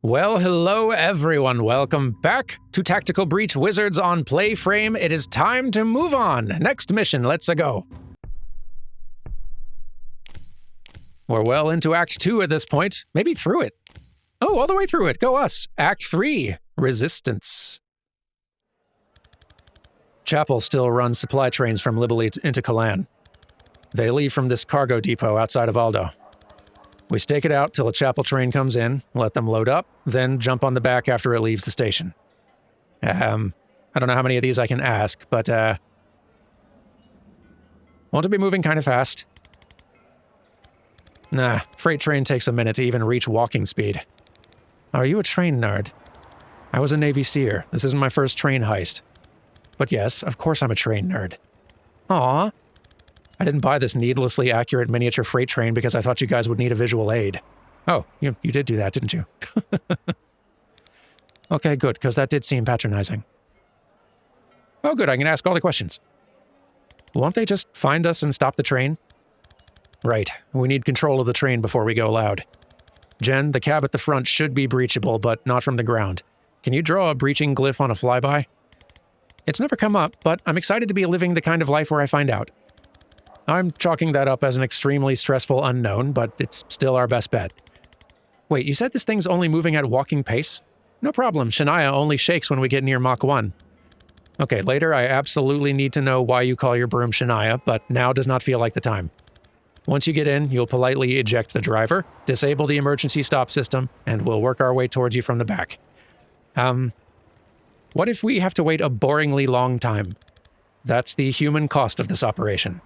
Well, hello everyone. Welcome back to Tactical Breach Wizards on PlayFrame. It is time to move on. Next mission, let's go. We're well into Act 2 at this point. Maybe through it. Oh, all the way through it. Go us. Act 3, Resistance. Chapel still runs supply trains from Libelite into Kalan. They leave from this cargo depot outside of Aldo. We stake it out till a Chapel train comes in, let them load up, then jump on the back after it leaves the station. I don't know how many of these I can ask, but won't it be moving kind of fast? Nah, freight train takes a minute to even reach walking speed. Are you a train nerd? I was a Navy Seer. This isn't my first train heist. But yes, of course I'm a train nerd. Aw. I didn't buy this needlessly accurate miniature freight train because I thought you guys would need a visual aid. Oh, you did do that, didn't you? Okay, good, because that did seem patronizing. Oh, good, I can ask all the questions. Won't they just find us and stop the train? Right, we need control of the train before we go loud. Jen, the cab at the front should be breachable, but not from the ground. Can you draw a breaching glyph on a flyby? It's never come up, but I'm excited to be living the kind of life where I find out. I'm chalking that up as an extremely stressful unknown, but it's still our best bet. Wait, you said this thing's only moving at walking pace? No problem, Shania only shakes when we get near Mach 1. Okay, later I absolutely need to know why you call your broom Shania, but now does not feel like the time. Once you get in, you'll politely eject the driver, disable the emergency stop system, and we'll work our way towards you from the back. What if we have to wait a boringly long time? That's the human cost of this operation.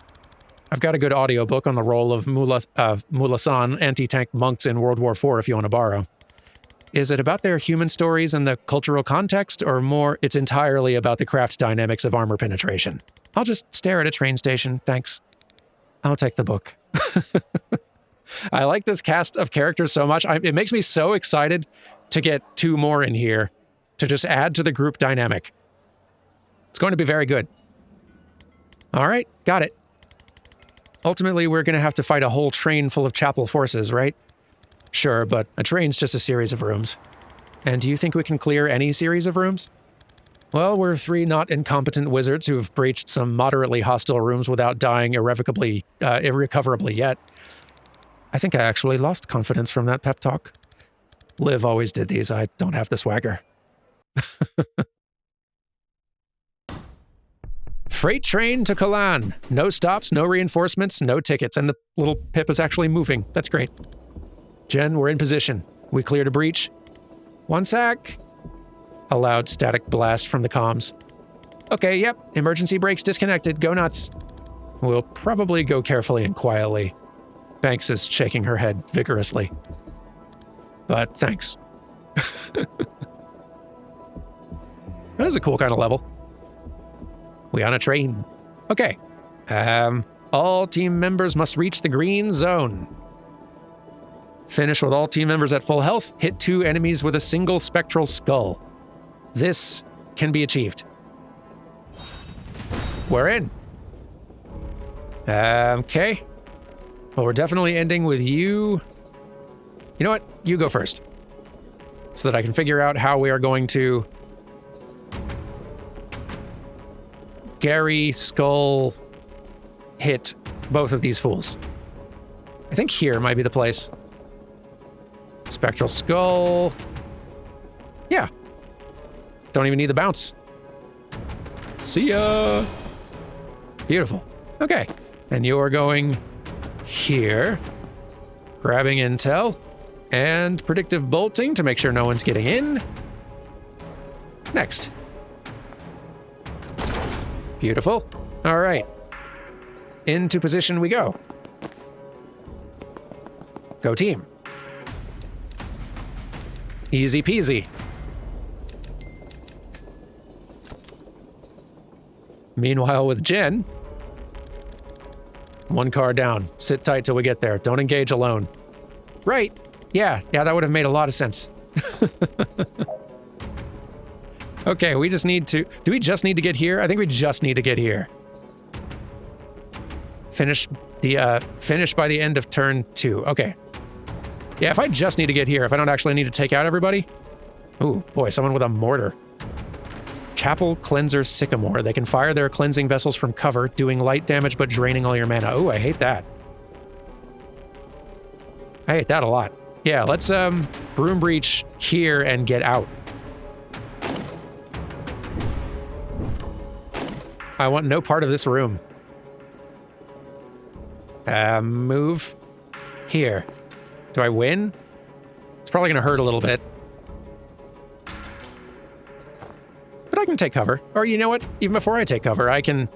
I've got a good audiobook on the role of Mulasan anti-tank monks in World War IV if you want to borrow. Is it about their human stories and the cultural context, or more it's entirely about the craft dynamics of armor penetration? I'll just stare at a train station, thanks. I'll take the book. I like this cast of characters so much. It makes me so excited to get 2 more in here to just add to the group dynamic. It's going to be very good. All right, got it. Ultimately, we're going to have to fight a whole train full of Chapel forces, right? Sure, but a train's just a series of rooms. And do you think we can clear any series of rooms? Well, we're 3 not incompetent wizards who've breached some moderately hostile rooms without dying irrecoverably yet. I think I actually lost confidence from that pep talk. Liv always did these. I don't have the swagger. Freight train to Kalan. No stops, no reinforcements, no tickets, and the little pip is actually moving. That's great. Jen, we're in position. We cleared a breach. 1 sec. A loud static blast from the comms. Okay, yep. Emergency brakes disconnected. Go nuts. We'll probably go carefully and quietly. Banks is shaking her head vigorously. But thanks. That's a cool kind of level. We on a train. Okay. All team members must reach the green zone. Finish with all team members at full health. Hit 2 enemies with a single spectral skull. This can be achieved. We're in. Okay. Well, we're definitely ending with you. You know what? You go first. So that I can figure out how we are going to Gary skull hit both of these fools. I think here might be the place. Spectral skull. Yeah. Don't even need the bounce. See ya. Beautiful. Okay. And you're going here. Grabbing intel. And predictive bolting to make sure no one's getting in. Next. Beautiful. All right. Into position we go. Go team. Easy peasy. Meanwhile with Jen. 1 car down. Sit tight till we get there. Don't engage alone. Right. Yeah, that would have made a lot of sense. Okay, we just need to... Do we just need to get here? I think we just need to get here. Finish by the end of turn 2. Okay. Yeah, if I just need to get here, if I don't actually need to take out everybody. Ooh, boy, someone with a mortar. Chapel Cleanser Sycamore. They can fire their cleansing vessels from cover, doing light damage but draining all your mana. Ooh, I hate that. I hate that a lot. Yeah, let's Broom Breach here and get out. I want no part of this room. Move here. Do I win? It's probably gonna hurt a little bit. But I can take cover. Or you know what? Even before I take cover, I can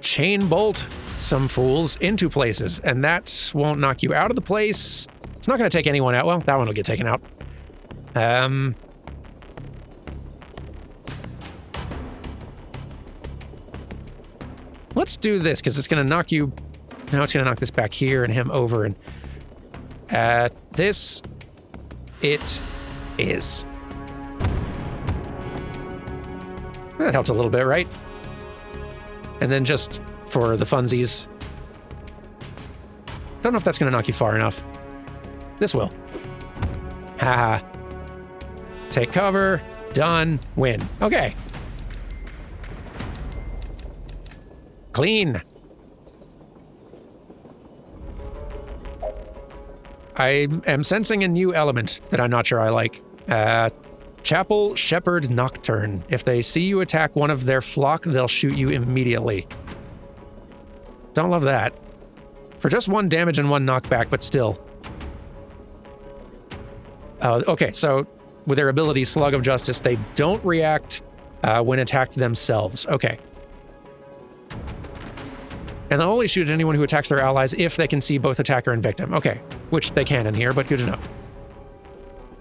chain bolt some fools into places, and that won't knock you out of the place. It's not gonna take anyone out. Well, that one will get taken out. Let's do this, because it's going to knock you... Now it's going to knock this back here and him over, and... this... It is. That helped a little bit, right? And then just for the funsies... Don't know if that's going to knock you far enough. This will. Haha. Take cover. Done. Win. Okay. Clean. I am sensing a new element that I'm not sure I like. Chapel Shepherd Nocturne. If they see you attack one of their flock, they'll shoot you immediately. Don't love that. For just 1 damage and 1 knockback, but still. Okay, so with their ability Slug of Justice, they don't react when attacked themselves. Okay. And they'll only shoot at anyone who attacks their allies if they can see both attacker and victim. Okay, which they can in here, but good to know.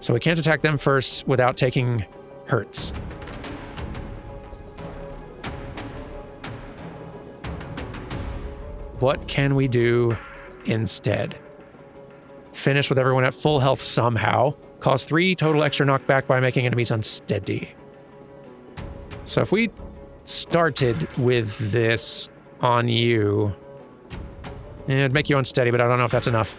So we can't attack them first without taking hurts. What can we do instead? Finish with everyone at full health somehow. Cause 3 total extra knockback by making enemies unsteady. So if we started with this on you, it'd make you unsteady, but I don't know if that's enough.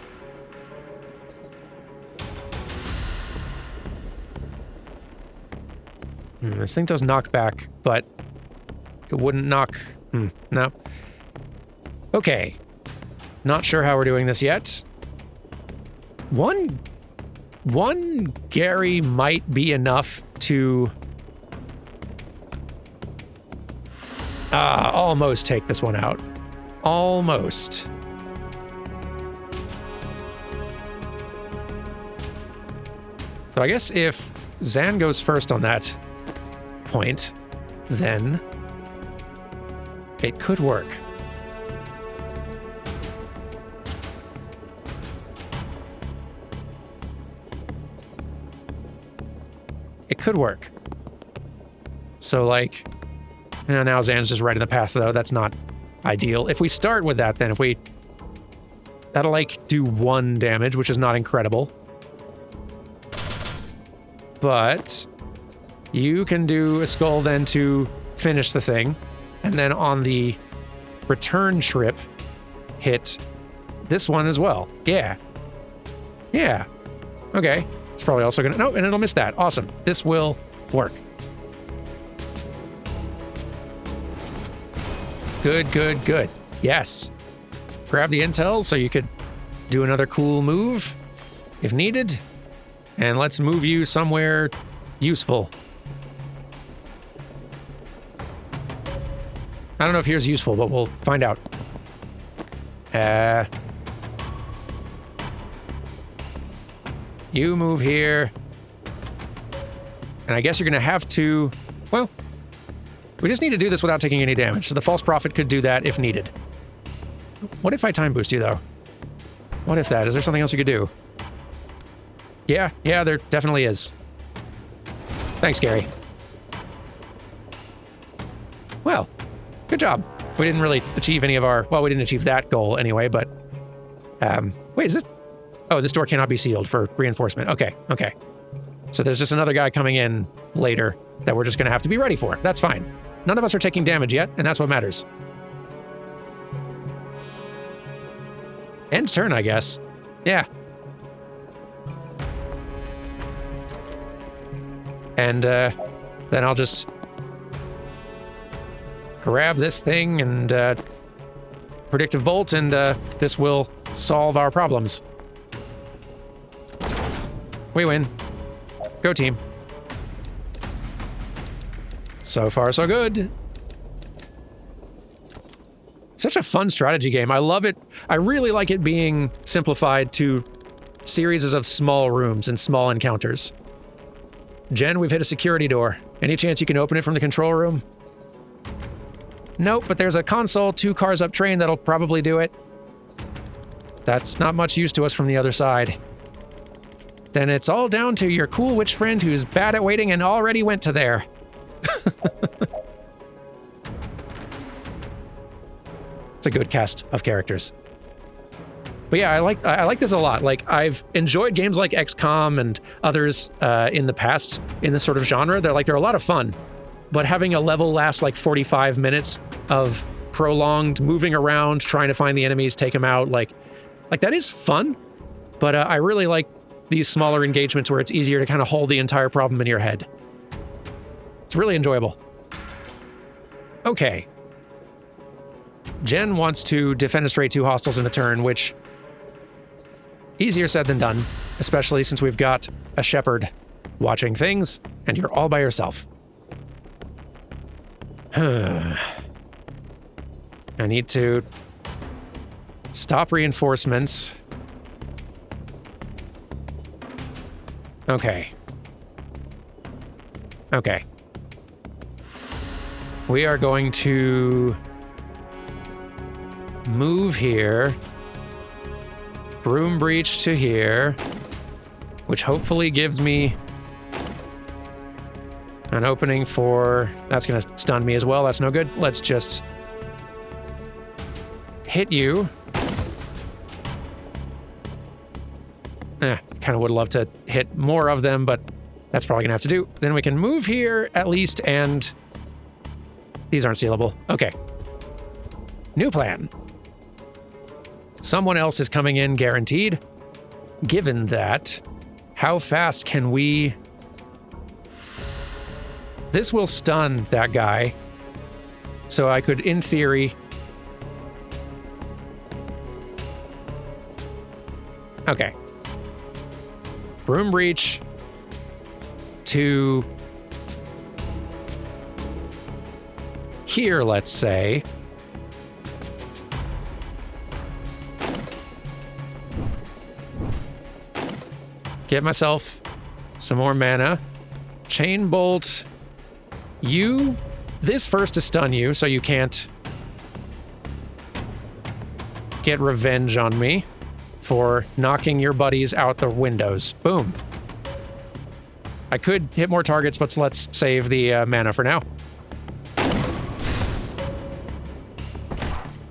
This thing does knockback, but it wouldn't knock... no. Okay. Not sure how we're doing this yet. One Gary might be enough to... almost take this one out. Almost. So I guess if Zan goes first on that point, then it could work. It could work. So like... now Zan's just right in the path, though. That's not ideal. If we start with that, then if we... That'll, like, do 1 damage, which is not incredible. But you can do a skull then to finish the thing. And then on the return trip, hit this one as well. Yeah. Yeah. Okay. It's probably also gonna... No, and it'll miss that. Awesome. This will work. Good, good, good. Yes. Grab the intel so you could do another cool move if needed. And let's move you somewhere useful. I don't know if here's useful, but we'll find out. You move here. And I guess you're gonna have to... Well... We just need to do this without taking any damage, so the False Prophet could do that if needed. What if I time boost you, though? What if that? Is there something else you could do? Yeah, there definitely is. Thanks, Carrie. Well, good job. We didn't really achieve any of our... Well, we didn't achieve that goal anyway, but... Wait, is this... Oh, this door cannot be sealed for reinforcement. Okay. So there's just another guy coming in later that we're just going to have to be ready for. That's fine. None of us are taking damage yet, and that's what matters. End turn, I guess. Yeah. And then I'll just grab this thing and predictive bolt, and this will solve our problems. We win. Go team. So far, so good. Such a fun strategy game. I love it. I really like it being simplified to series of small rooms and small encounters. Jen, we've hit a security door. Any chance you can open it from the control room? Nope, but there's a console 2 cars up train that'll probably do it. That's not much use to us from the other side. Then it's all down to your cool witch friend who's bad at waiting and already went to there. It's a good cast of characters. But yeah, I like this a lot. Like, I've enjoyed games like XCOM and others in the past in this sort of genre. They're a lot of fun. But having a level last like 45 minutes of prolonged moving around, trying to find the enemies, take them out, like that is fun. But I really like these smaller engagements where it's easier to kind of hold the entire problem in your head. It's really enjoyable. Okay. Jen wants to defenestrate 2 hostiles in a turn, which easier said than done, especially since we've got a shepherd watching things and you're all by yourself. I need to stop reinforcements. Okay. Okay. We are going to move here. Broom breach to here, which hopefully gives me an opening for... That's going to stun me as well. That's no good. Let's just hit you. Kind of would love to hit more of them, but that's probably going to have to do. Then we can move here at least, and these aren't sealable. Okay. New plan. Someone else is coming in guaranteed. Given that, how fast can we... This will stun that guy. So I could, in theory... Okay. Broom breach to here, let's say. Get myself some more mana. Chain bolt. You, this first to stun you, so you can't get revenge on me for knocking your buddies out the windows. Boom. I could hit more targets, but let's save the mana for now.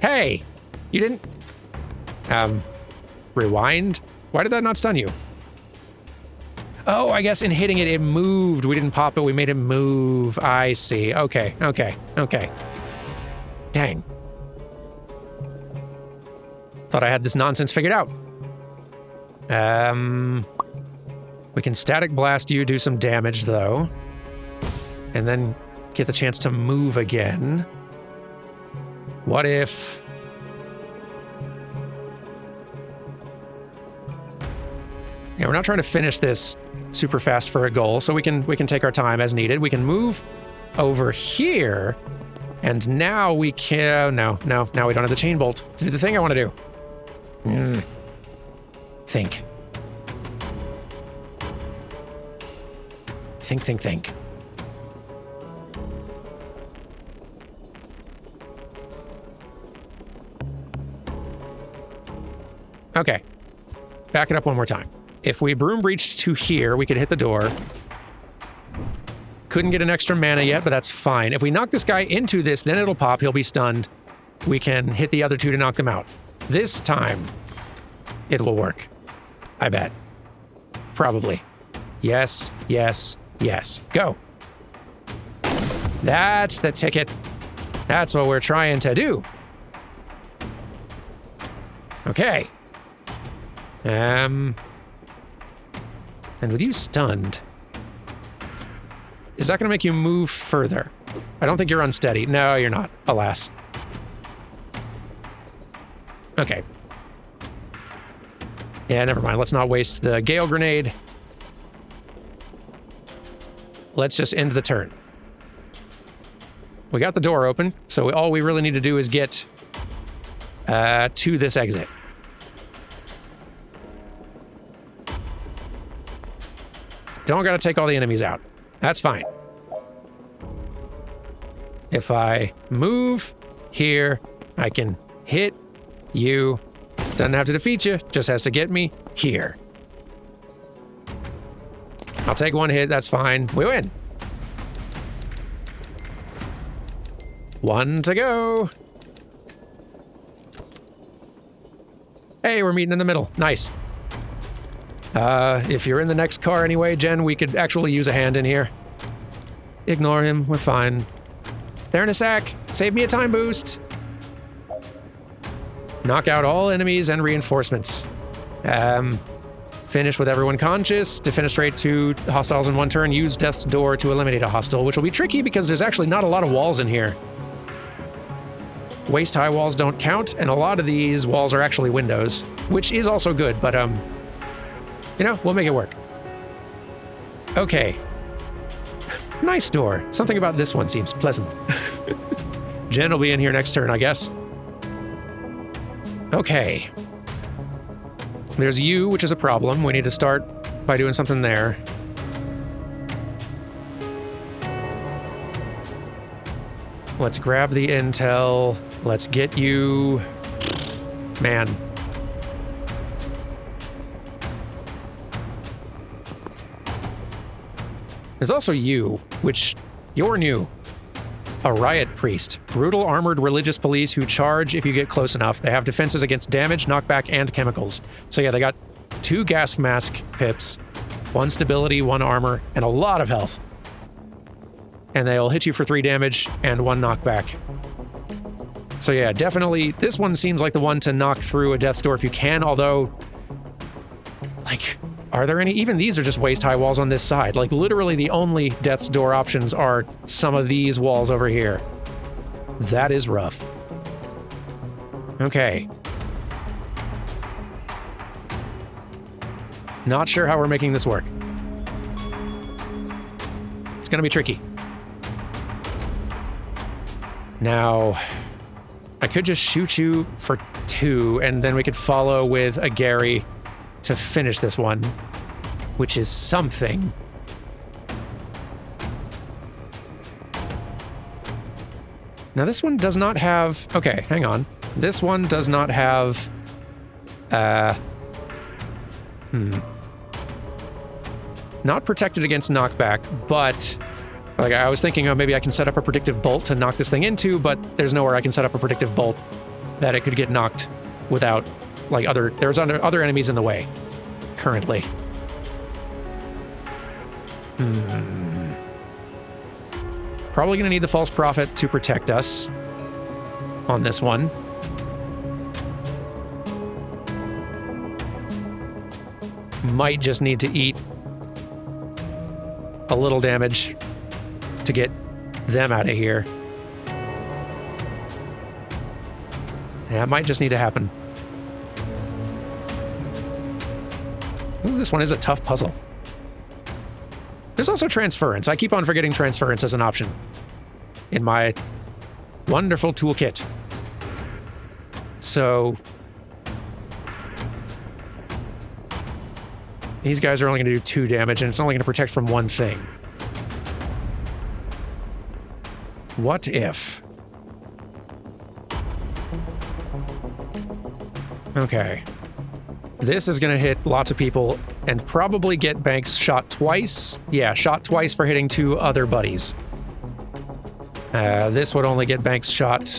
Hey! You didn't... rewind? Why did that not stun you? Oh, I guess in hitting it, it moved. We didn't pop it, we made it move. I see. Okay, okay, okay. Dang. Thought I had this nonsense figured out. We can static blast you, do some damage though. And then get the chance to move again. What if... Yeah, we're not trying to finish this super fast for a goal, so we can take our time as needed. We can move over here, and now we can... No, now we don't have the chain bolt to do the thing I want to do. Think. Think. Okay. Back it up one more time. If we broom breached to here, we could hit the door. Couldn't get an extra mana yet, but that's fine. If we knock this guy into this, then it'll pop. He'll be stunned. We can hit the other 2 to knock them out. This time, it will work. I bet. Probably. Yes, yes, yes. Go. That's the ticket. That's what we're trying to do. Okay. And with you stunned, is that going to make you move further? I don't think you're unsteady. No, you're not, alas. Okay. Yeah, never mind. Let's not waste the Gale Grenade. Let's just end the turn. We got the door open, so all we really need to do is get to this exit. Don't gotta take all the enemies out. That's fine. If I move here, I can hit you. Doesn't have to defeat you, just has to get me here. I'll take one hit, that's fine. We win. One to go. Hey, we're meeting in the middle. Nice. If you're in the next car anyway, Jen, we could actually use a hand in here. Ignore him, we're fine. There in a sec. Save me a time boost. Knock out all enemies and reinforcements. Finish with everyone conscious. Defenestrate 2 hostiles in 1 turn. Use Death's Door to eliminate a hostile, which will be tricky because there's actually not a lot of walls in here. Waist-high walls don't count, and a lot of these walls are actually windows, which is also good, but, you know, we'll make it work. Okay. Nice door. Something about this one seems pleasant. Jen will be in here next turn, I guess. Okay. There's you, which is a problem. We need to start by doing something there. Let's grab the intel. Let's get you... Man. There's also you, which... You're new. A riot priest. Brutal armored religious police who charge if you get close enough. They have defenses against damage, knockback, and chemicals. So yeah, they got 2 gas mask pips, 1 stability, 1 armor, and a lot of health. And they'll hit you for 3 damage and 1 knockback. So yeah, definitely, this one seems like the one to knock through a death's door if you can, although... Like, are there any? Even these are just waist-high walls on this side. Like, literally the only death's door options are some of these walls over here. That is rough. Okay. Not sure how we're making this work. It's gonna be tricky. Now, I could just shoot you for 2, and then we could follow with a Gary to finish this one, which is something. Now this one does not have... Okay, hang on. This one does not have... Not protected against knockback, but... Like, I was thinking, oh, maybe I can set up a predictive bolt to knock this thing into, but there's nowhere I can set up a predictive bolt that it could get knocked without, like, there's other enemies in the way, currently. Probably gonna need the false prophet to protect us on this one. Might just need to eat a little damage to get them out of here. Yeah, it might just need to happen. Ooh, this one is a tough puzzle. There's also transference. I keep on forgetting transference as an option in my wonderful toolkit. So these guys are only going to do 2 damage, and it's only going to protect from 1 thing. What if... Okay. This is going to hit lots of people and probably get Banks shot twice. Yeah, shot twice for hitting 2 other buddies. This would only get Banks shot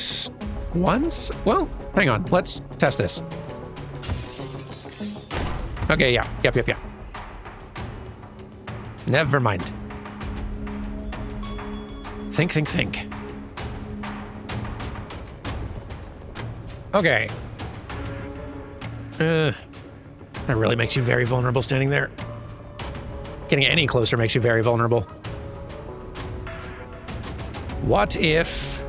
once? Well, hang on. Let's test this. Okay, yeah. Yep. Never mind. Think. That really makes you very vulnerable standing there. Getting any closer makes you very vulnerable. What if...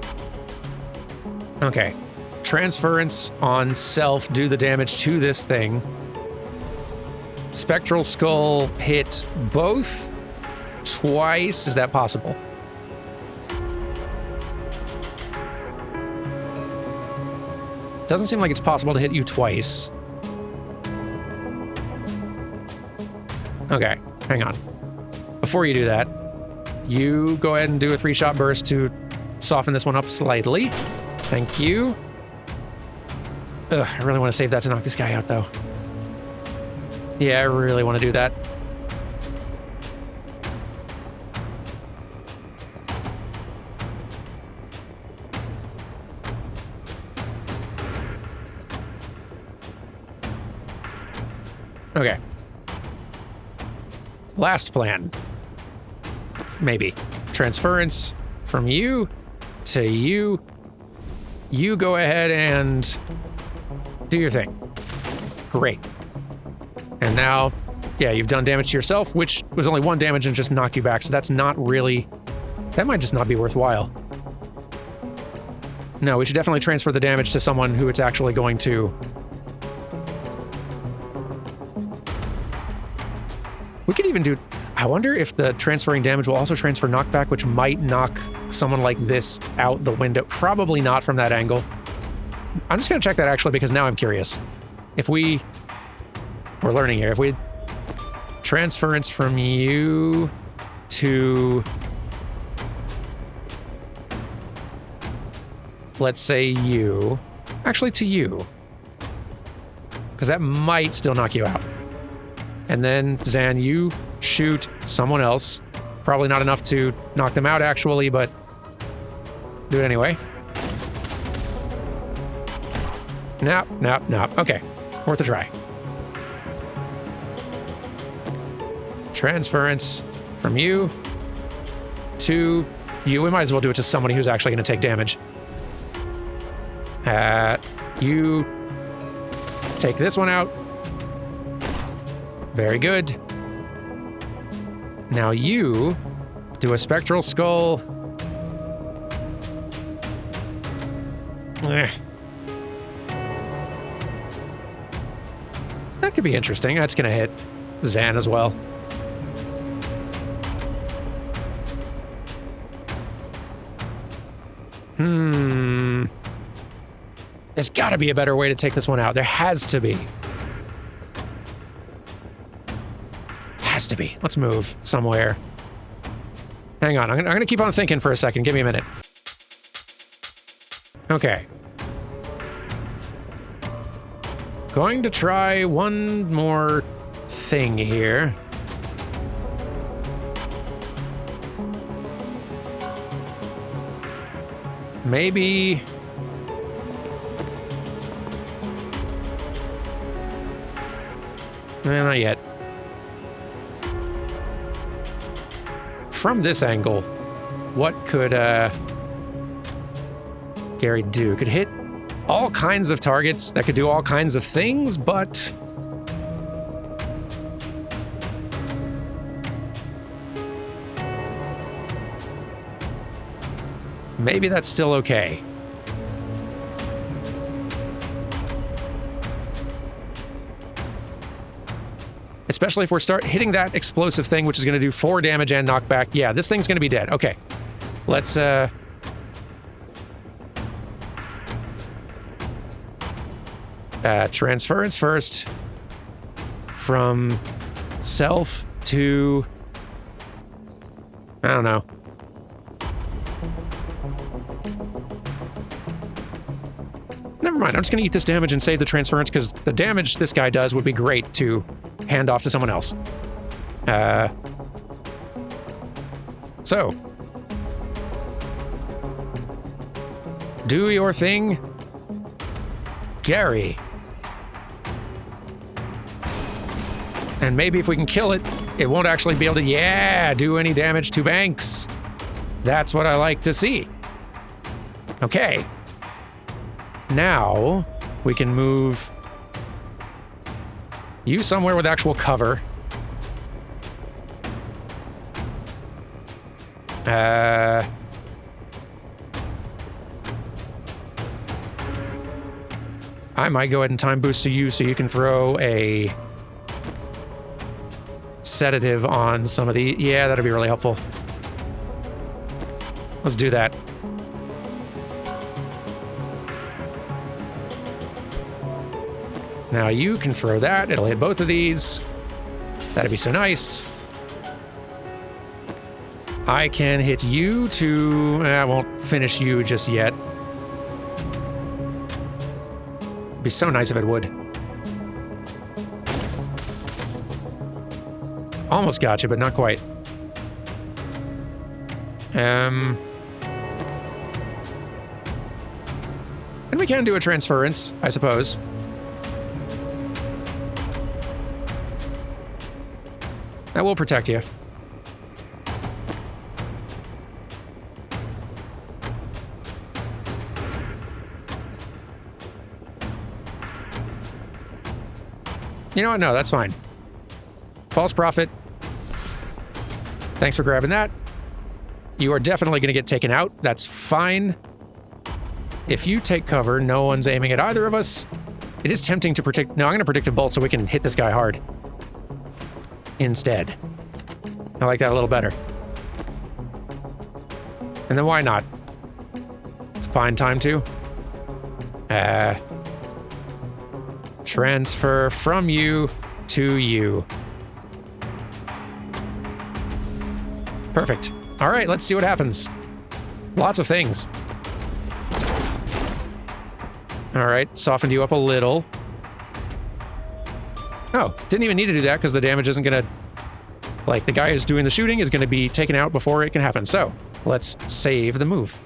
Okay. Transference on self, do the damage to this thing. Spectral Skull hit both twice. Is that possible? Doesn't seem like it's possible to hit you twice. Okay, hang on. Before you do that, you go ahead and do a 3-shot burst to soften this one up slightly. Thank you. Ugh, I really want to save that to knock this guy out, though. Yeah, I really want to do that. Okay. Last plan. Maybe. Transference from you to you. You go ahead and do your thing. Great. And now, yeah, you've done damage to yourself, which was only 1 damage and just knocked you back, so that's not really... That might just not be worthwhile. No, we should definitely transfer the damage to someone who it's actually going to... We could even do... I wonder if the transferring damage will also transfer knockback, which might knock someone like this out the window. Probably not from that angle. I'm just going to check that, actually, because now I'm curious. If we... We're learning here. If we... Transference from you to... Let's say you. Actually, to you. Because that might still knock you out. And then, Zan, you shoot someone else. Probably not enough to knock them out, actually, but do it anyway. Nope, nope, nope. Okay, worth a try. Transference from you to you. We might as well do it to somebody who's actually going to take damage. You take this one out. Very good. Now you do a Spectral Skull. That could be interesting. That's going to hit Zan as well. There's got to be a better way to take this one out. There has to be. Has to be. Let's move somewhere. Hang on. I'm going to keep on thinking for a second. Give me a minute. Okay. Going to try one more thing here. Maybe... not yet. From this angle, what could Carrie do? Could hit all kinds of targets that could do all kinds of things, but... maybe that's still okay. Especially if we're start hitting that explosive thing, which is going to do 4 damage and knockback. Yeah, this thing's going to be dead. Okay. Let's, transference first. From self to... I don't know. Never mind, I'm just going to eat this damage and save the transference, because the damage this guy does would be great to hand off to someone else. So. Do your thing, Carrie. And maybe if we can kill it, it won't actually be able to, do any damage to Banks. That's what I like to see. Okay. Now, we can move You somewhere with actual cover. I might go ahead and time boost to you so you can throw a sedative on some of the... Yeah, that'll be really helpful. Let's do that. Now you can throw that. It'll hit both of these. That'd be so nice. I can hit you to... I won't finish you just yet. It'd be so nice if it would. Almost got you, but not quite. And we can do a transference, I suppose. That will protect you. You know what? No, that's fine. False prophet. Thanks for grabbing that. You are definitely going to get taken out. That's fine. If you take cover, no one's aiming at either of us. It is tempting to predict... No, I'm going to predict a bolt so we can hit this guy hard. Instead. I like that a little better. And then why not? It's a fine time to. Transfer from you to you. Perfect. All right, let's see what happens. Lots of things. All right, softened you up a little. Oh, didn't even need to do that because the damage isn't gonna... Like, the guy who's doing the shooting is gonna be taken out before it can happen. So, let's save the move.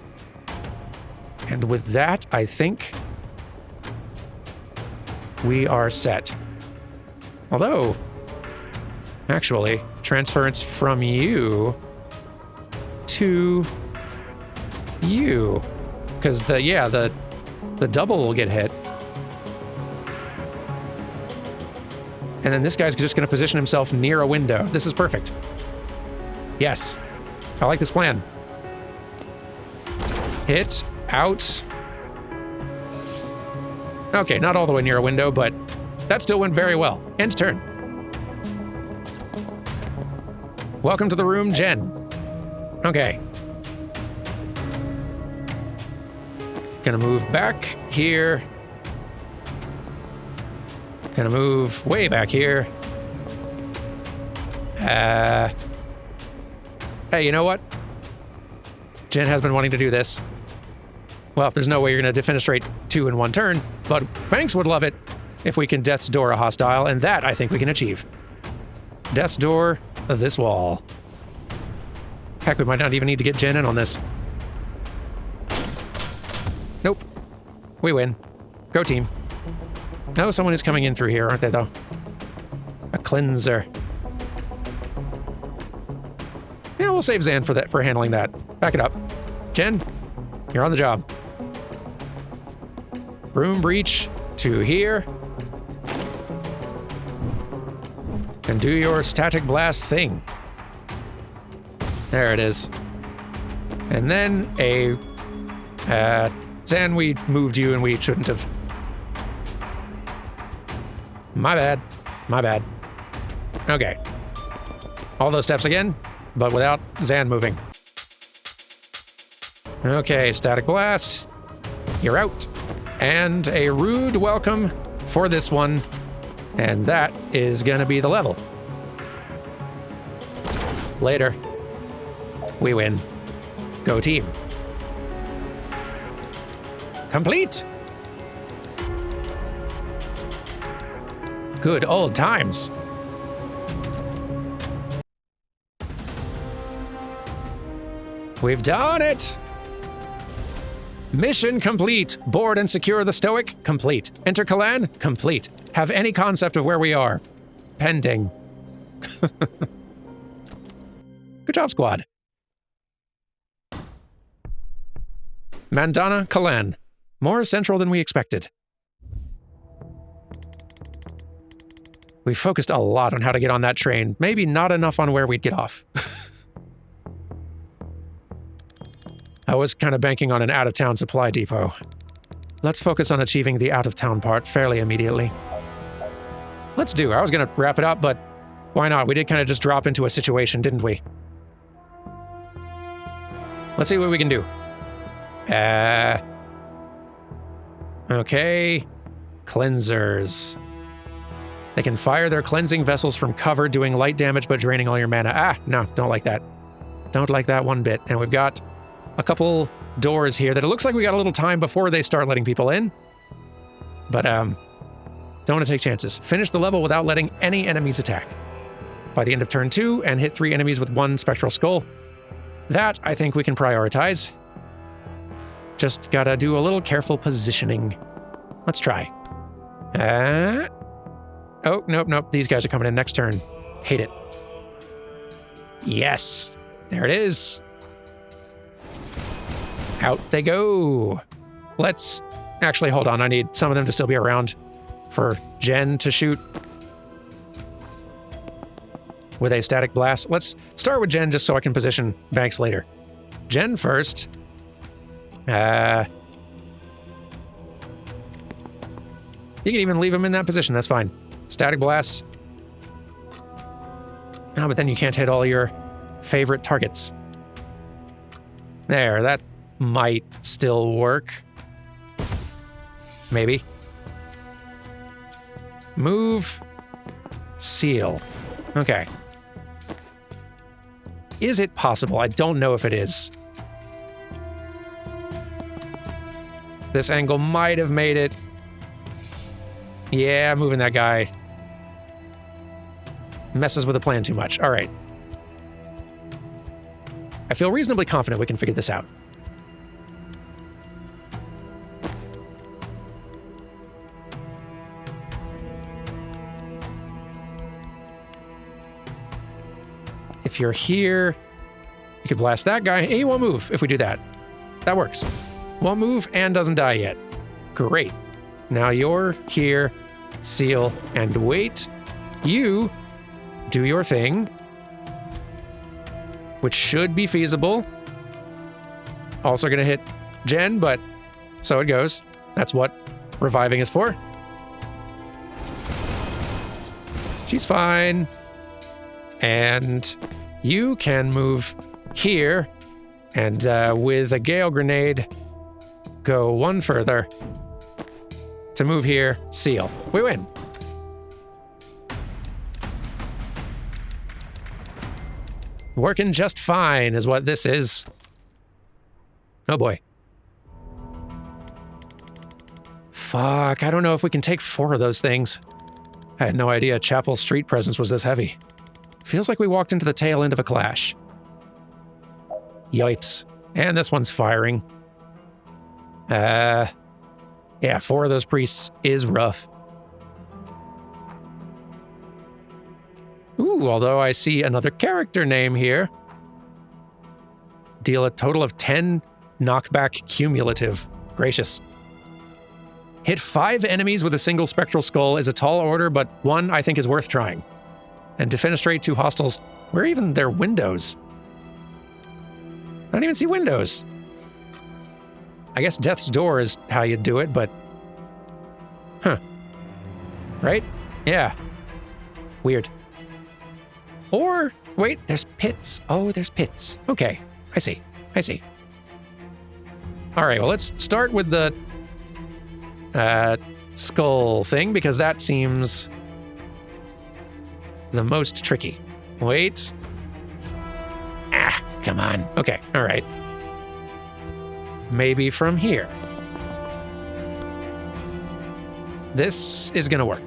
And with that, I think we are set. Although, actually, transference from you to you. Because the double will get hit. And then this guy's just going to position himself near a window. This is perfect. Yes. I like this plan. Hit. Out. Okay, not all the way near a window, but that still went very well. End turn. Welcome to the room, Jen. Okay. Gonna move back here. Gonna move way back here. Hey, you know what? Jen has been wanting to do this. Well, if there's no way you're gonna defenestrate 2 in 1 turn, but Banks would love it if we can Death's Door a hostile, and that I think we can achieve. Death's Door this wall. Heck, we might not even need to get Jen in on this. Nope. We win. Go team. Oh, someone is coming in through here, aren't they, though? A cleanser. Yeah, we'll save Zan for that, for handling that. Back it up. Jen, you're on the job. Room breach to here. And do your static blast thing. There it is. And then a... Zan, we moved you and we shouldn't have. My bad. My bad. Okay. All those steps again, but without Zan moving. Okay, static blast. You're out. And a rude welcome for this one. And that is gonna be the level. Later. We win. Go team. Complete. Good old times. We've done it! Mission complete. Board and secure the Stoic? Complete. Enter Kalan? Complete. Have any concept of where we are? Pending. Good job, squad. Mandana Kalan. More central than we expected. We focused a lot on how to get on that train. Maybe not enough on where we'd get off. I was kind of banking on an out-of-town supply depot. Let's focus on achieving the out-of-town part fairly immediately. Let's do. I was going to wrap it up, but why not? We did kind of just drop into a situation, didn't we? Let's see what we can do. Okay. Cleansers. They can fire their cleansing vessels from cover, doing light damage but draining all your mana. No, don't like that. Don't like that one bit. And we've got a couple doors here that it looks like we got a little time before they start letting people in. But, don't want to take chances. Finish the level without letting any enemies attack by the end of turn 2 and hit 3 enemies with 1 spectral skull. That, I think we can prioritize. Just gotta do a little careful positioning. Let's try. Oh, nope. These guys are coming in next turn. Hate it. Yes. There it is. Out they go. Let's... Actually, hold on. I need some of them to still be around for Jen to shoot with a static blast. Let's start with Jen just so I can position Banks later. Jen first. You can even leave him in that position. That's fine. Static blast. Oh, but then you can't hit all your favorite targets. There, that might still work. Maybe. Move. Seal. Okay. Is it possible? I don't know if it is. This angle might have made it. Yeah, moving that guy messes with the plan too much. All right. I feel reasonably confident we can figure this out. If you're here, you could blast that guy. He won't move if we do that. That works. Won't move and doesn't die yet. Great. Now you're here, seal, and wait. You do your thing, which should be feasible. Also gonna hit Jen, but so it goes. That's what reviving is for. She's fine. And you can move here, and with a Gale Grenade, go one further to move here, seal. We win. Working just fine is what this is. Oh boy. Fuck, I don't know if we can take 4 of those things. I had no idea Chapel Street presence was this heavy. Feels like we walked into the tail end of a clash. Yipes. And this one's firing. Yeah, 4 of those priests is rough. Ooh, although I see another character name here. Deal a total of 10 knockback cumulative. Gracious. Hit 5 enemies with a single spectral skull is a tall order, but one I think is worth trying. And defenestrate 2 hostiles. Where are even their windows? I don't even see windows. I guess Death's Door is how you do it, but... Huh. Right? Yeah. Weird. Or, wait, there's pits. Oh, there's pits. Okay, I see. All right, well, let's start with the skull thing, because that seems the most tricky. Wait. Come on. Okay, all right. Maybe from here. This is gonna work.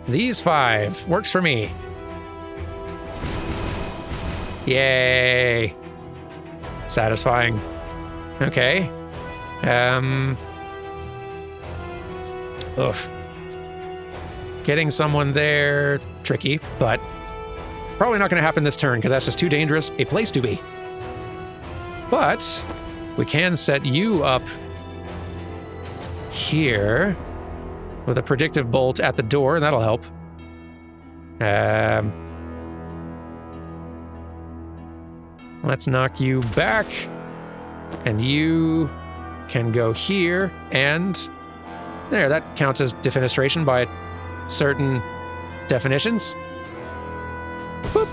These 5 works for me. Yay. Satisfying. Okay. Oof. Getting someone there, tricky, but probably not gonna happen this turn because that's just too dangerous a place to be. But we can set you up here. with a predictive bolt at the door. That'll help. Let's knock you back. And you can go here. And there, that counts as defenestration by certain definitions. Boop.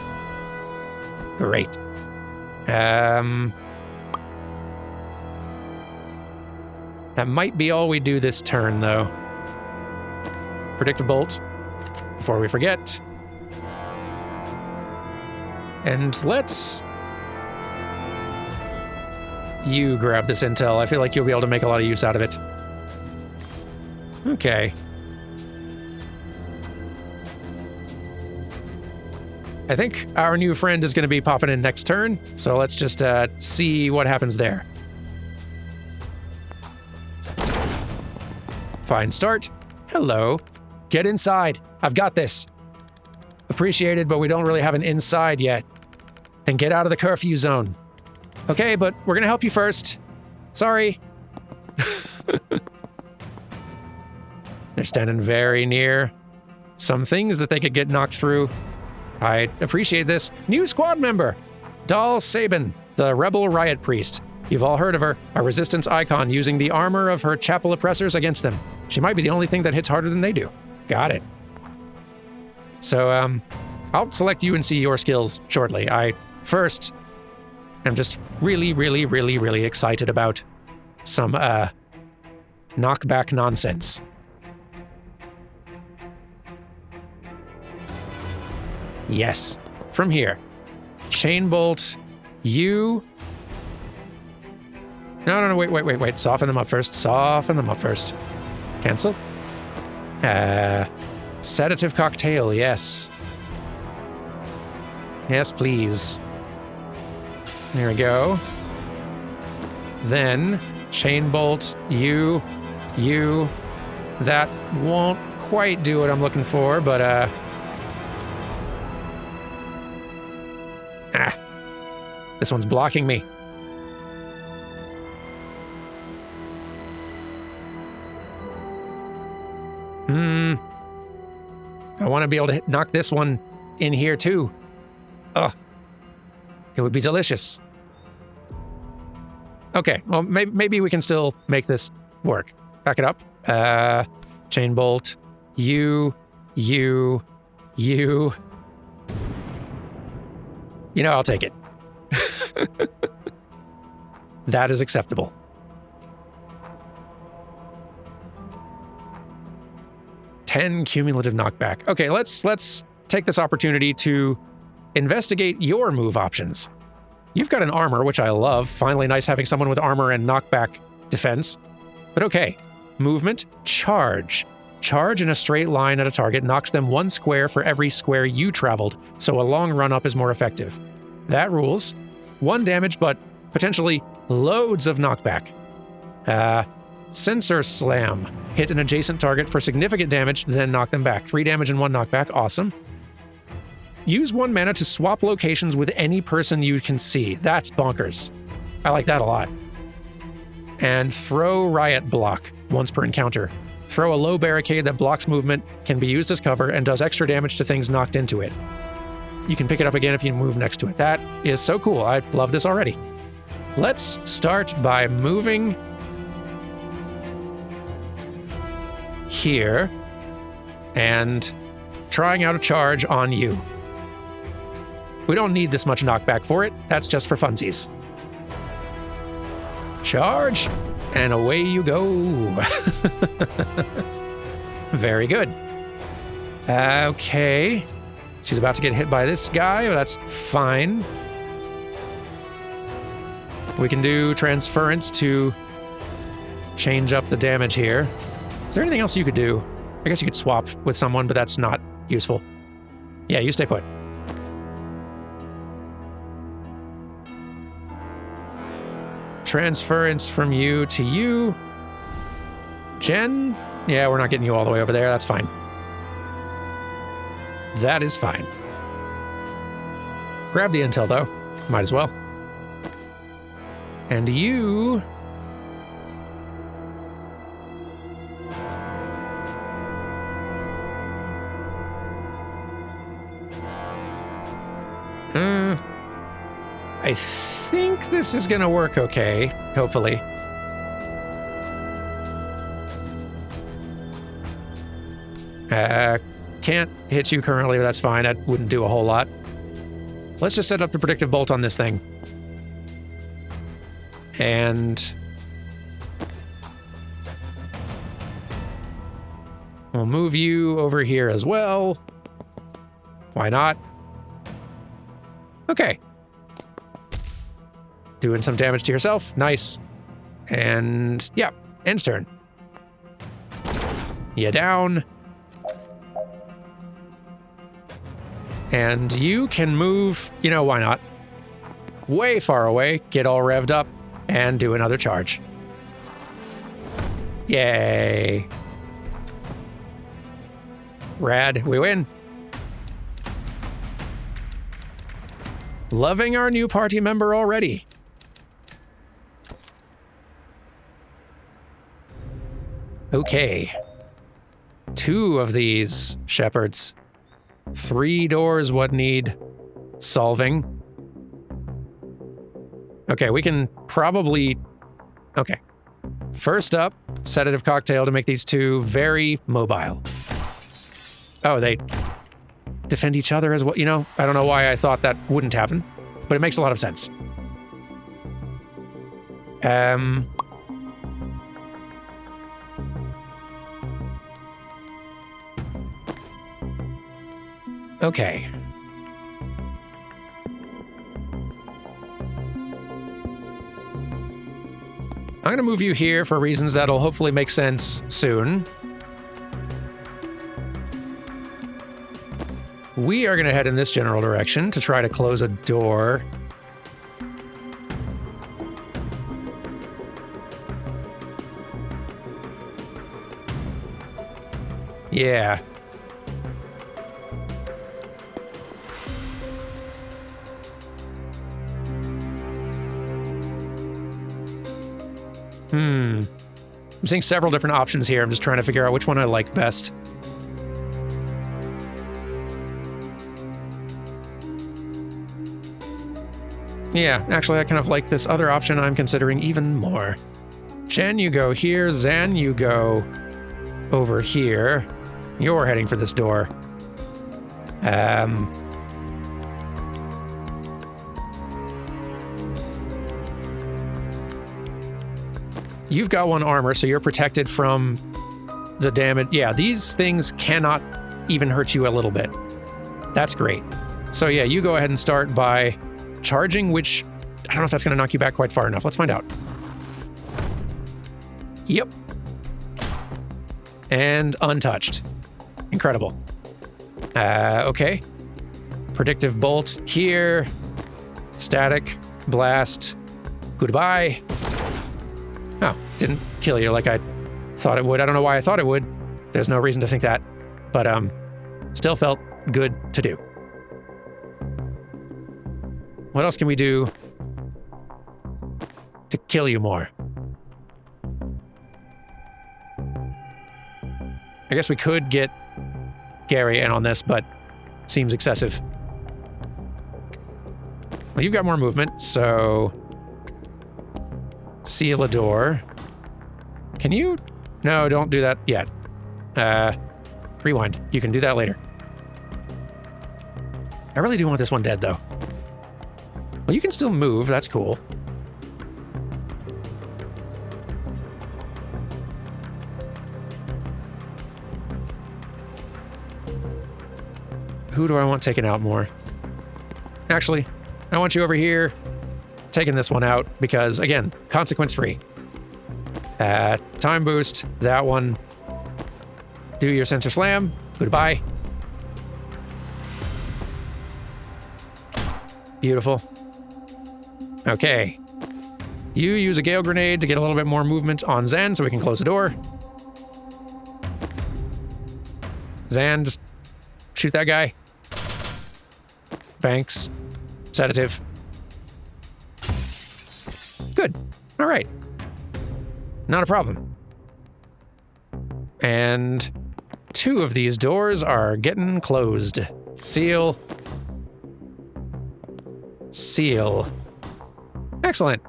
Great. That might be all we do this turn, though. Predictive bolt, before we forget. And let's... you grab this intel. I feel like you'll be able to make a lot of use out of it. Okay. I think our new friend is going to be popping in next turn, so let's just see what happens there. Fine start. Hello. Get inside. I've got this. Appreciated, but we don't really have an inside yet. Then get out of the curfew zone. Okay, but we're going to help you first. Sorry. They're standing very near some things that they could get knocked through. I appreciate this. New squad member, Dal Sabin, the rebel riot priest. You've all heard of her, a resistance icon using the armor of her chapel oppressors against them. She might be the only thing that hits harder than they do. Got it. So, I'll select you and see your skills shortly. I first am just really excited about some, knockback nonsense. Yes, from here. Chain bolt, you... No, wait. Soften them up first. Cancel. Sedative cocktail, yes. Yes, please. There we go. Then, chain bolt, you. That won't quite do what I'm looking for, but, this one's blocking me. I want to be able to knock this one in here too. Ugh. It would be delicious. Okay, well, maybe we can still make this work. Back it up. Chain bolt. You. You know, I'll take it. That is acceptable. Cumulative knockback. Okay, let's take this opportunity to investigate your move options. You've got an armor, which I love. Finally nice having someone with armor and knockback defense. But okay, movement, charge. Charge in a straight line at a target knocks them 1 square for every square you traveled, so a long run up is more effective. That rules. 1 damage, but potentially loads of knockback. Sensor slam. Hit an adjacent target for significant damage, then knock them back. 3 damage and 1 knockback. Awesome. Use 1 mana to swap locations with any person you can see. That's bonkers. I like that a lot. And throw riot block once per encounter. Throw a low barricade that blocks movement, can be used as cover, and does extra damage to things knocked into it. You can pick it up again if you move next to it. That is so cool. I love this already. Let's start by moving here and trying out a charge on you. We don't need this much knockback for it. That's just for funsies. Charge, and away you go. Very good. Okay. She's about to get hit by this guy. That's fine. We can do transference to change up the damage here. Is there anything else you could do? I guess you could swap with someone, but that's not useful. Yeah, you stay put. Transference from you to you. Jen? Yeah, we're not getting you all the way over there. That's fine. That is fine. Grab the intel, though. Might as well. And you... I think this is gonna work okay, hopefully. Can't hit you currently, but that's fine. That wouldn't do a whole lot. Let's just set up the predictive bolt on this thing. And we'll move you over here as well. Why not? Okay. Doing some damage to yourself. Nice. And yeah, end turn. You down. And you can move, you know, why not? Way far away, get all revved up, and do another charge. Yay. Rad, we win. Loving our new party member already. Okay. 2 of these shepherds. 3 doors would need solving. Okay, we can probably... Okay. First up, sedative cocktail to make these 2 very mobile. Oh, they defend each other as well. You know, I don't know why I thought that wouldn't happen, but it makes a lot of sense. Okay. I'm going to move you here for reasons that'll hopefully make sense soon. We are going to head in this general direction to try to close a door. Yeah. I'm seeing several different options here. I'm just trying to figure out which one I like best. Yeah, actually, I kind of like this other option I'm considering even more. Shen, you go here. Zan, you go over here. You're heading for this door. You've got 1 armor, so you're protected from the damage. Yeah, these things cannot even hurt you a little bit. That's great. So yeah, you go ahead and start by charging, which I don't know if that's going to knock you back quite far enough. Let's find out. Yep. And untouched. Incredible. Okay. Predictive bolt here. Static blast. Goodbye. Oh, didn't kill you like I thought it would. I don't know why I thought it would. There's no reason to think that. But still felt good to do. What else can we do to kill you more? I guess we could get Carrie in on this, but seems excessive. Well, you've got more movement, so... seal a door. Can you? No, don't do that yet. Rewind. You can do that later. I really do want this one dead, though. Well, you can still move. That's cool. Who do I want taken out more? Actually, I want you over here taking this one out because, again, consequence-free. Time boost, that one. Do your sensor slam. Goodbye. Beautiful. Okay. You use a gale grenade to get a little bit more movement on Zan so we can close the door. Zan, just shoot that guy. Banks. Sedative. Good. All right. Not a problem. And 2 of these doors are getting closed. Seal. Seal. Excellent.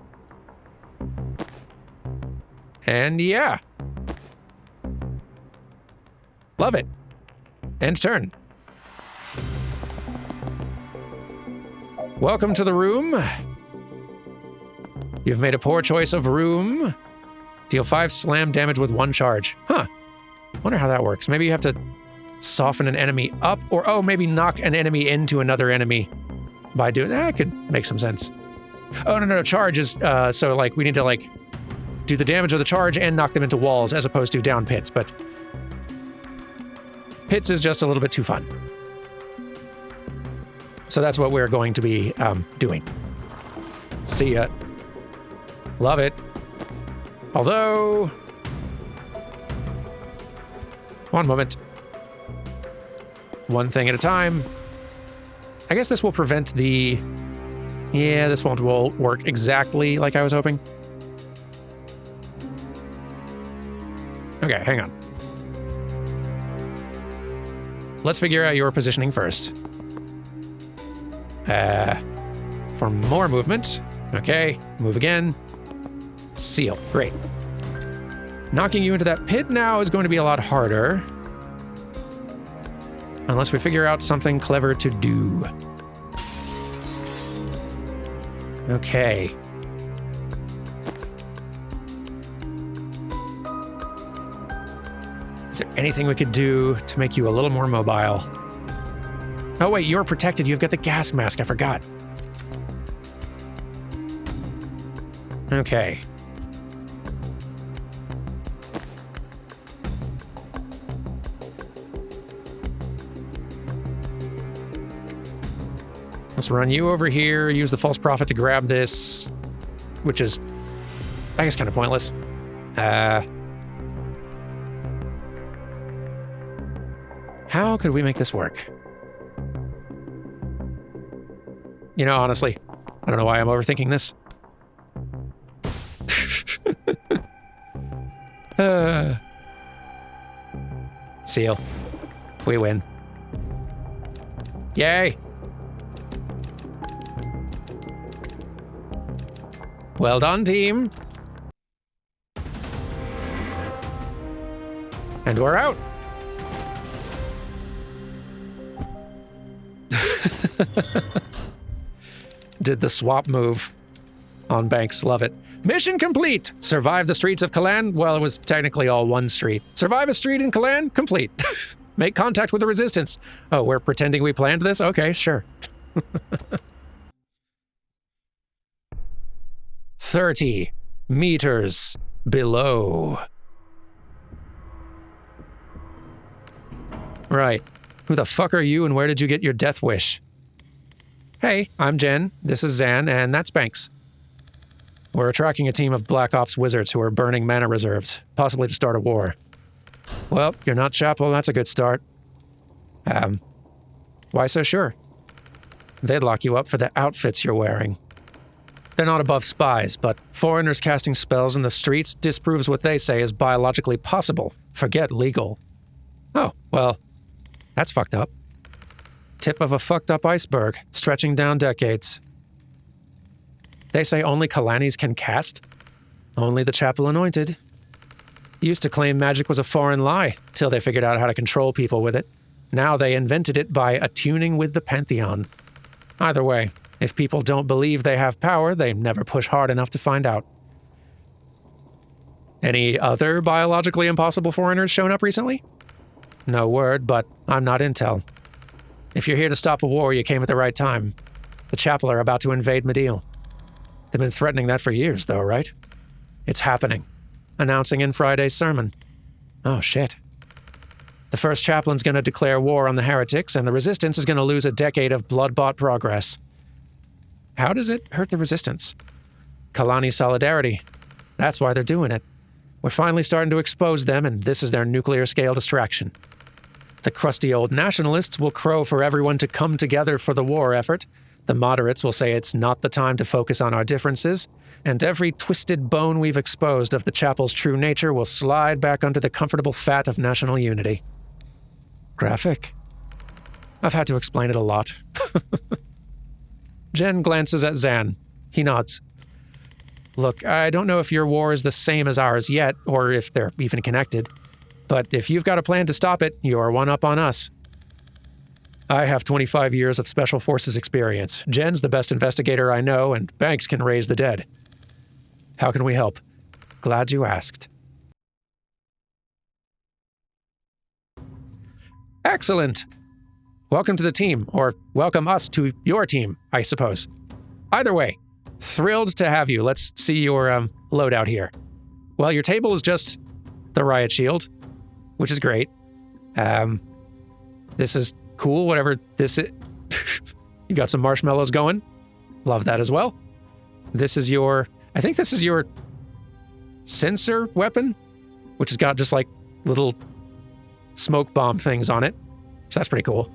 And yeah. Love it. End turn. Welcome to the room. You've made a poor choice of room. Deal 5 slam damage with 1 charge. Huh. Wonder how that works. Maybe you have to soften an enemy up, or oh, maybe knock an enemy into another enemy by doing that. Could make some sense. Oh, no, charge is, so like we need to like do the damage of the charge and knock them into walls as opposed to down pits, but pits is just a little bit too fun. So that's what we're going to be doing. See ya. Love it. Although... One moment. One thing at a time. I guess this will prevent the... Yeah, this won't work exactly like I was hoping. Okay, hang on. Let's figure out your positioning first. For more movement. Okay, move again. Seal. Great. Knocking you into that pit now is going to be a lot harder. Unless we figure out something clever to do. Okay. Is there anything we could do to make you a little more mobile? Oh wait, you're protected. You've got the gas mask. I forgot. Okay. Let's run you over here, use the false prophet to grab this, which is, I guess, kind of pointless. How could we make this work? You know, honestly, I don't know why I'm overthinking this. Seal. We win. Yay! Well done, team. And we're out. Did the swap move on Banks. Love it. Mission complete. Survive the streets of Kalan. Well, it was technically all one street. Survive a street in Kalan. Complete. Make contact with the resistance. Oh, we're pretending we planned this? Okay, sure. 30 meters below. Right. Who the fuck are you and where did you get your death wish? Hey, I'm Jen, this is Zan, and that's Banks. We're tracking a team of Black Ops wizards who are burning mana reserves, possibly to start a war. Well, you're not Chapel, that's a good start. Why so sure? They'd lock you up for the outfits you're wearing. They're not above spies, but foreigners casting spells in the streets disproves what they say is biologically possible. Forget legal. Oh, well, that's fucked up. Tip of a fucked up iceberg, stretching down decades. They say only Kalanis can cast? Only the Chapel Anointed. Used to claim magic was a foreign lie, till they figured out how to control people with it. Now they invented it by attuning with the Pantheon. Either way, if people don't believe they have power, they never push hard enough to find out. Any other biologically impossible foreigners shown up recently? No word, but I'm not intel. If you're here to stop a war, you came at the right time. The Chapel are about to invade Medill. They've been threatening that for years, though, right? It's happening. Announcing in Friday's sermon. Oh, shit. The first chaplain's gonna declare war on the heretics, and the resistance is gonna lose a decade of blood-bought progress. How does it hurt the resistance? Kalani solidarity. That's why they're doing it. We're finally starting to expose them, and this is their nuclear-scale distraction. The crusty old nationalists will crow for everyone to come together for the war effort. The moderates will say it's not the time to focus on our differences, and every twisted bone we've exposed of the Chapel's true nature will slide back onto the comfortable fat of national unity. Graphic. I've had to explain it a lot. Jen glances at Zan. He nods. Look, I don't know if your war is the same as ours yet, or if they're even connected. But if you've got a plan to stop it, you're one up on us. I have 25 years of Special Forces experience. Jen's the best investigator I know, and Banks can raise the dead. How can we help? Glad you asked. Excellent. Welcome to the team, or welcome us to your team, I suppose. Either way, thrilled to have you. Let's see your loadout here. Well, your table is just the riot shield, which is great. This is cool, whatever this is. You got some marshmallows going. Love that as well. This is your, I think this is your sensor weapon, which has got just like little smoke bomb things on it. So that's pretty cool.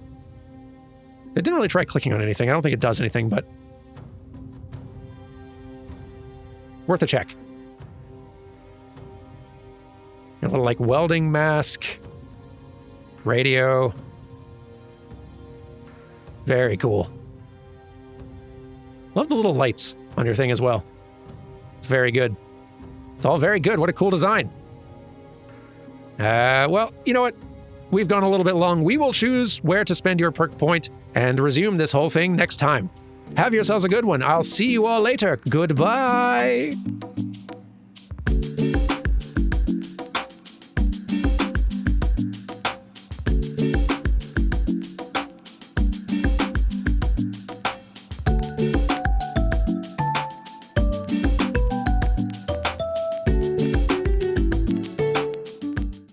I didn't really try clicking on anything. I don't think it does anything, but worth a check. A little like welding mask, radio. Very cool. Love the little lights on your thing as well. It's very good. It's all very good. What a cool design. Well, you know what? We've gone a little bit long. We will choose where to spend your perk point and resume this whole thing next time. Have yourselves a good one. I'll see you all later. Goodbye.